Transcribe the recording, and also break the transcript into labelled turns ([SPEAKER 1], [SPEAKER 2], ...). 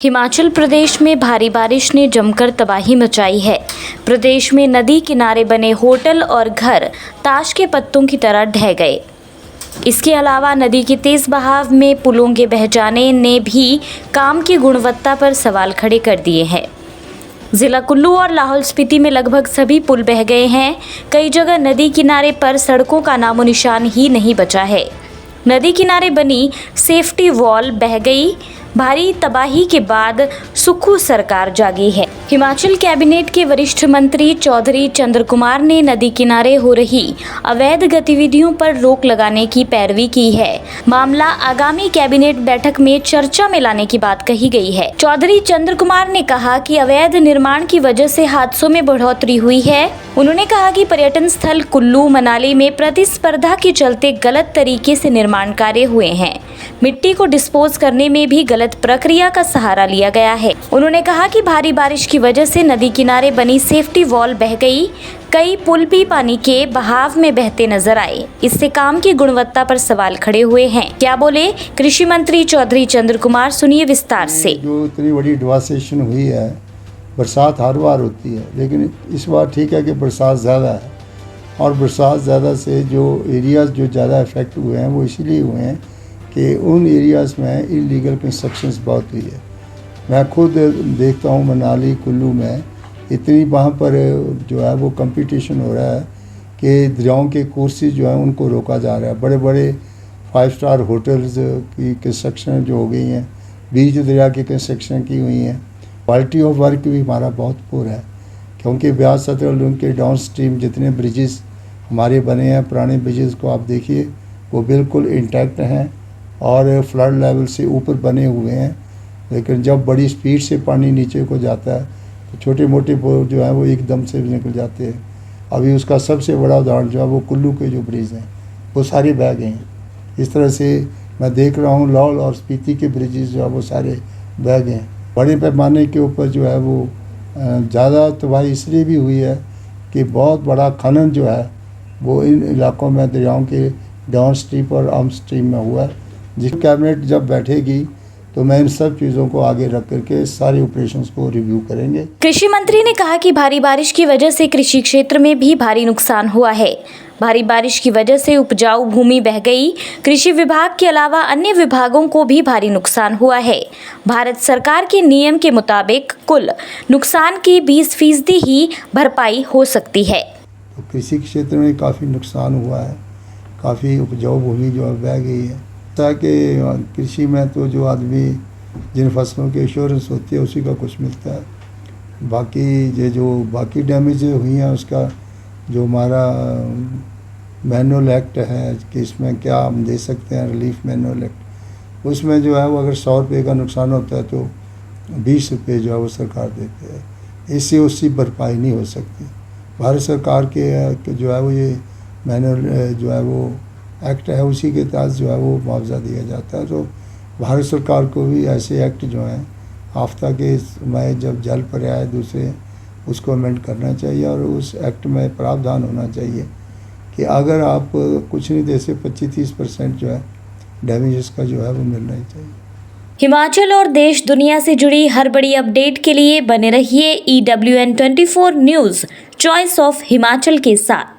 [SPEAKER 1] हिमाचल प्रदेश में भारी बारिश ने जमकर तबाही मचाई है। प्रदेश में नदी किनारे बने होटल और घर ताश के पत्तों की तरह ढह गए। इसके अलावा नदी के तेज बहाव में पुलों के बह जाने ने भी काम की गुणवत्ता पर सवाल खड़े कर दिए हैं। जिला कुल्लू और लाहौल स्पीति में लगभग सभी पुल बह गए हैं। कई जगह नदी किनारे पर सड़कों का नामो निशान ही नहीं बचा है। नदी किनारे बनी सेफ्टी वॉल बह गई। भारी तबाही के बाद सुक्खू सरकार जागी है। हिमाचल कैबिनेट के वरिष्ठ मंत्री चौधरी चंद्र कुमार ने नदी किनारे हो रही अवैध गतिविधियों पर रोक लगाने की पैरवी की है। मामला आगामी कैबिनेट बैठक में चर्चा में लाने की बात कही गई है। चौधरी चंद्र कुमार ने कहा कि अवैध निर्माण की वजह से हादसों में बढ़ोतरी हुई है। उन्होंने कहा कि पर्यटन स्थल कुल्लू मनाली में प्रतिस्पर्धा के चलते गलत तरीके से निर्माण कार्य हुए हैं। मिट्टी को डिस्पोज करने में भी गलत प्रक्रिया का सहारा लिया गया है। उन्होंने कहा कि भारी बारिश की वजह से नदी किनारे बनी सेफ्टी वॉल बह गई। कई पुल भी पानी के बहाव में बहते नजर आए। इससे काम की गुणवत्ता पर सवाल खड़े हुए हैं। क्या बोले कृषि मंत्री चौधरी चंद्र कुमार, सुनिए विस्तार से।
[SPEAKER 2] जो इतनी बड़ी डिवास्टेशन हुई है, बरसात हर बार होती है, लेकिन इस बार ठीक है कि बरसात ज़्यादा है। और बरसात ज़्यादा से जो एरियाज़ जो ज़्यादा इफेक्ट हुए हैं वो इसलिए हुए हैं कि उन एरियाज़ में इलीगल कंस्ट्रक्शंस बहुत हुई है। मैं खुद देखता हूँ मनाली कुल्लू में इतनी वहाँ पर जो है वो कंपटीशन हो रहा है कि दरियाओं के कोर्सेज जो हैं उनको रोका जा रहा है। बड़े बड़े 5 स्टार होटल्स की कंस्ट्रक्शन जो हो गई हैं, बीच दरिया की कंस्ट्रक्शन की हुई हैं। क्वालिटी ऑफ वर्क भी हमारा बहुत पुअर है, क्योंकि ब्यास सतलज उनके डाउन स्ट्रीम जितने ब्रिजेस हमारे बने हैं, पुराने ब्रिजेस को आप देखिए वो बिल्कुल इंटैक्ट हैं और फ्लड लेवल से ऊपर बने हुए हैं। लेकिन जब बड़ी स्पीड से पानी नीचे को जाता है तो छोटे मोटे जो है वो एकदम से निकल जाते हैं। अभी उसका सबसे बड़ा उदाहरण जो है वो कुल्लू के जो ब्रिज हैं वो सारे बह गए हैं। इस तरह से मैं देख रहा हूँ लाहौल और स्पीति के ब्रिजेस जो है वो सारे बह गए हैं। बड़े पैमाने के ऊपर जो है वो ज़्यादा तबाही इसलिए भी हुई है कि बहुत बड़ा खनन जो है वो इन इलाकों में दरियाओं के डाउन स्ट्रीम और अप स्ट्रीम में हुआ है। जिस कैबिनेट जब बैठेगी तो मैं इन सब चीज़ों को आगे रख करके सारे ऑपरेशंस को रिव्यू करेंगे।
[SPEAKER 1] कृषि मंत्री ने कहा कि भारी बारिश की वजह से कृषि क्षेत्र में भी भारी नुकसान हुआ है। भारी बारिश की वजह से उपजाऊ भूमि बह गई। कृषि विभाग के अलावा अन्य विभागों को भी भारी नुकसान हुआ है। भारत सरकार के नियम के मुताबिक कुल नुकसान की 20% ही भरपाई हो सकती है।
[SPEAKER 2] तो कृषि क्षेत्र में काफ़ी नुकसान हुआ है, काफ़ी उपजाऊ भूमि जो है बह गई है। ताकि कृषि में तो जो आदमी जिन फसलों की इंश्योरेंस होती है उसी का कुछ मिलता है। बाकी ये जो बाकी डैमेज हुई हैं उसका जो हमारा मैनुअल एक्ट है कि इसमें क्या हम दे सकते हैं, रिलीफ मैनुअल एक्ट, उसमें जो है वो अगर 100 रुपये का नुकसान होता है तो 20 रुपये जो है वो सरकार देती है। इससे उसकी भरपाई नहीं हो सकती। भारत सरकार के जो है वो ये मैनुअल जो है वो एक्ट है, उसी के तहत जो है वो मुआवजा दिया जाता है। तो भारत सरकार को भी ऐसे एक्ट जो हैं आफ्ता के समय जब जल पर आए दूसरे उसको अमेंड करना चाहिए और उस एक्ट में प्रावधान होना चाहिए कि अगर आप कुछ नहीं दे से 25-30% जो है डैमेजेस का जो है वो मिलना ही चाहिए।
[SPEAKER 1] हिमाचल और देश दुनिया से जुड़ी हर बड़ी अपडेट के लिए बने रहिए EWN24 news choice of Himachal के साथ।